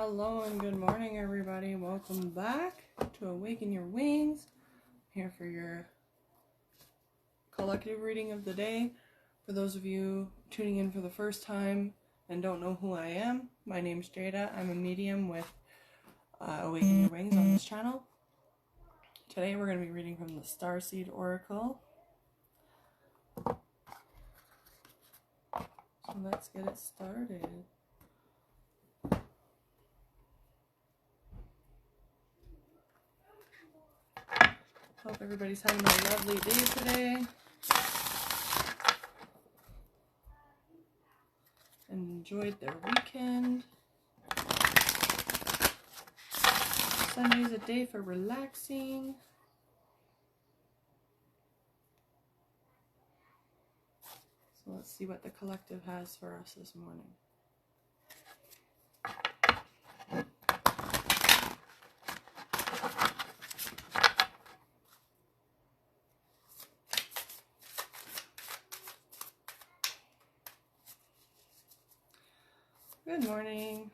Hello and good morning, everybody. Welcome back to Awaken Your Wings. I'm here for your collective reading of the day. For those of you tuning in for the first time and don't know who I am, my name's Jada. I'm a medium with Awaken Your Wings on this channel. Today we're going to be reading from the Starseed Oracle. So let's get it started. Hope everybody's having a lovely day today. And enjoyed their weekend. Sunday's a day for relaxing. So let's see what the collective has for us this morning. Good morning.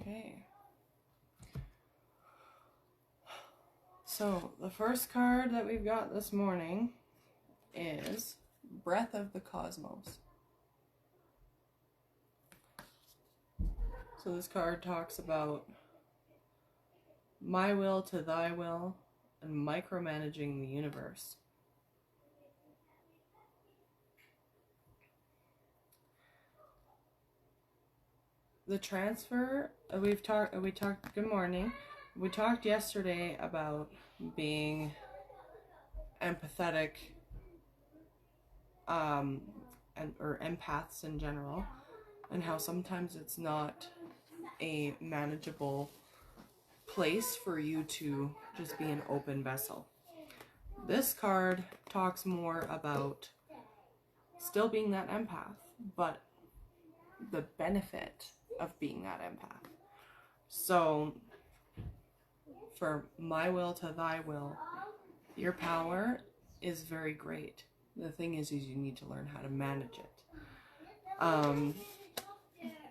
Okay. So the first card that we've got this morning is Breath of the Cosmos. So this card talks about my will to thy will and micromanaging the universe. The transfer, we talked, good morning. We talked yesterday about being empathetic, or empaths in general, and how sometimes it's not a manageable place for you to just be an open vessel. This card talks more about still being that empath, but the benefit of being that empath. So for my will to thy will, your power is very great. The thing is you need to learn how to manage it.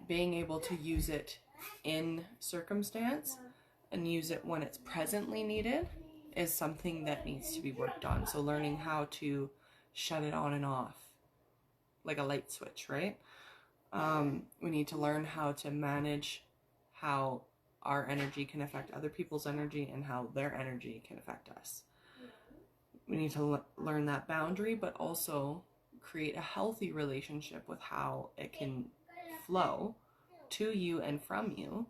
Being able to use it in circumstance and use it when it's presently needed is something that needs to be worked on. So learning how to shut it on and off like a light switch, right? We need to learn how to manage how our energy can affect other people's energy and how their energy can affect us. We need to learn that boundary, but also create a healthy relationship with how it can flow to you and from you,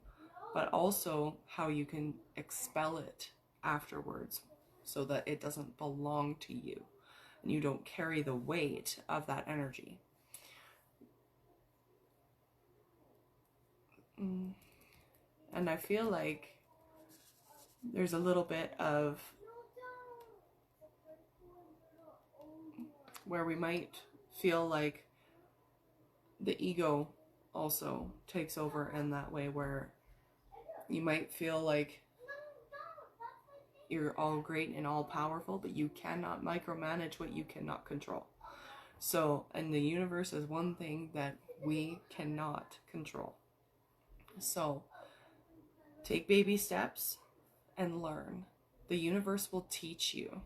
but also how you can expel it afterwards so that it doesn't belong to you and you don't carry the weight of that energy. And I feel like there's a little bit of where we might feel like the ego also takes over in that way, where you might feel like you're all great and all powerful, but you cannot micromanage what you cannot control. So, and the universe is one thing that we cannot control. So take baby steps and learn. The universe will teach you.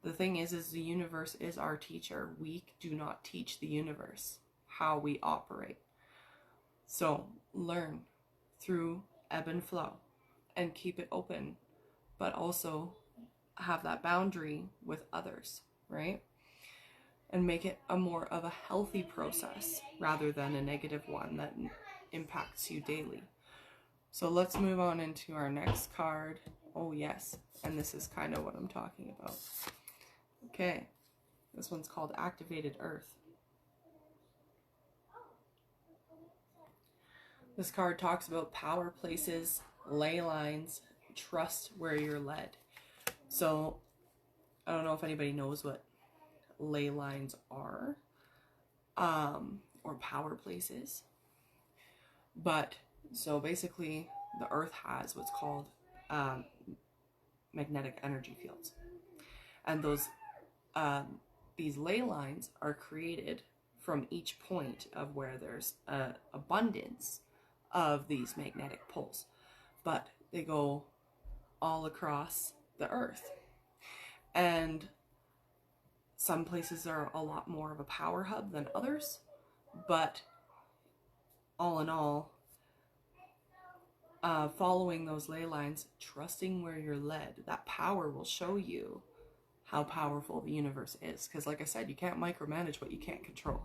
The thing is the universe is our teacher. We do not teach the universe how we operate. So learn through ebb and flow and keep it open, but also have that boundary with others, right? And make it a more of a healthy process rather than a negative one that impacts you daily. So let's move on into our next card. Oh yes, and this is kind of what I'm talking about. Okay, this one's called Activated Earth. This card talks about power places, ley lines, trust where you're led. So I don't know if anybody knows what ley lines are, or power places. But so basically the earth has what's called magnetic energy fields. And these ley lines are created from each point of where there's an abundance of these magnetic poles. But they go all across the earth. And some places are a lot more of a power hub than others. But all in all, following those ley lines, trusting where you're led, that power will show you how powerful the universe is. Because like I said, you can't micromanage what you can't control.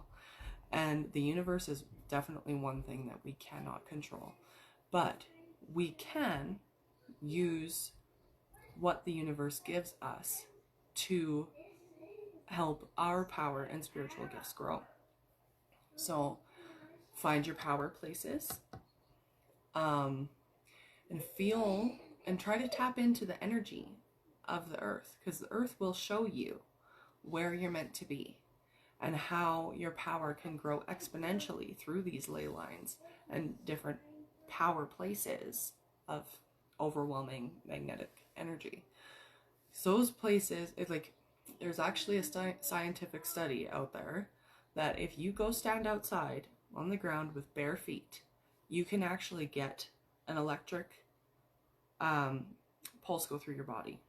And the universe is definitely one thing that we cannot control. But we can use what the universe gives us to help our power and spiritual gifts grow. So find your power places, and feel and try to tap into the energy of the earth, because the earth will show you where you're meant to be and how your power can grow exponentially through these ley lines and different power places of overwhelming magnetic energy. So those places, it's like, there's actually a scientific study out there that if you go stand outside on the ground with bare feet, you can actually get an electric pulse go through your body.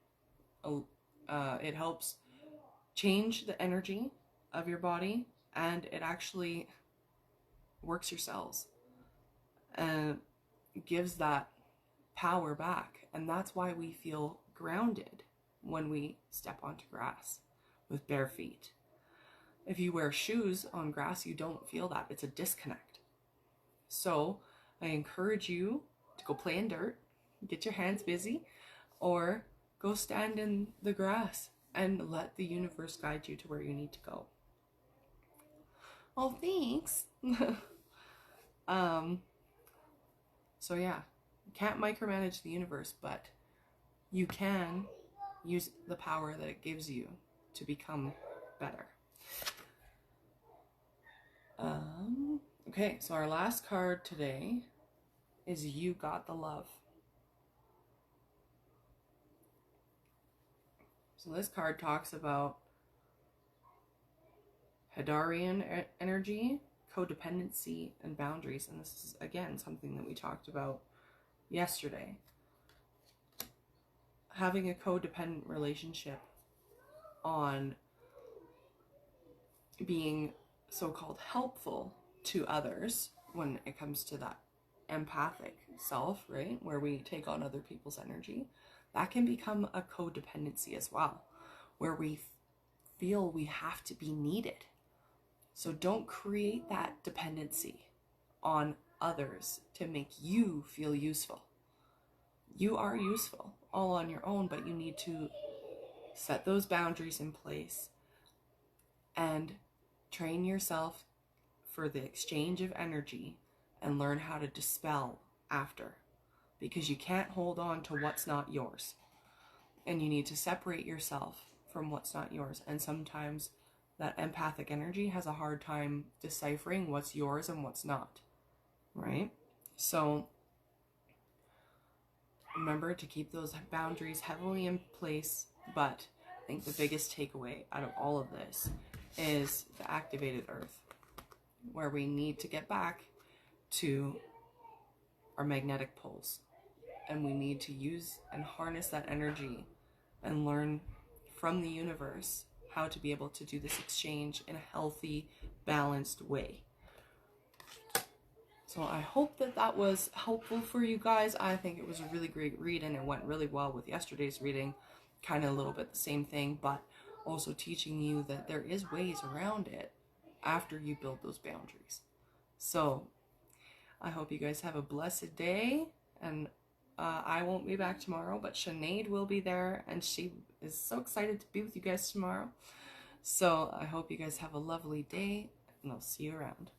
It helps change the energy of your body, and it actually works your cells and gives that power back. And that's why we feel grounded when we step onto grass with bare feet. If you wear shoes on grass, you don't feel that. It's a disconnect. So I encourage you to go play in dirt, get your hands busy, or go stand in the grass and let the universe guide you to where you need to go. Oh, thanks. So yeah, you can't micromanage the universe, but you can use the power that it gives you to become better. Okay, so our last card today is You Got the Love. So this card talks about Hadarian energy, codependency, and boundaries. And this is, again, something that we talked about yesterday. Having a codependent relationship on being so-called helpful to others when it comes to that empathic self, right? Where we take on other people's energy. That can become a codependency as well, where we feel we have to be needed. So don't create that dependency on others to make you feel useful. You are useful all on your own, but you need to set those boundaries in place and train yourself for the exchange of energy and learn how to dispel after, because you can't hold on to what's not yours, and you need to separate yourself from what's not yours. And sometimes that empathic energy has a hard time deciphering what's yours and what's not, right? So remember to keep those boundaries heavily in place. But I think the biggest takeaway out of all of this is the activated earth, where we need to get back to our magnetic poles, and we need to use and harness that energy and learn from the universe how to be able to do this exchange in a healthy, balanced way. So I hope that that was helpful for you guys. I think it was a really great read, and it went really well with yesterday's reading. Kind of a little bit the same thing, but also teaching you that there is ways around it after you build those boundaries. So I hope you guys have a blessed day, and I won't be back tomorrow, but Sinead will be there, and she is so excited to be with you guys tomorrow. So I hope you guys have a lovely day, and I'll see you around.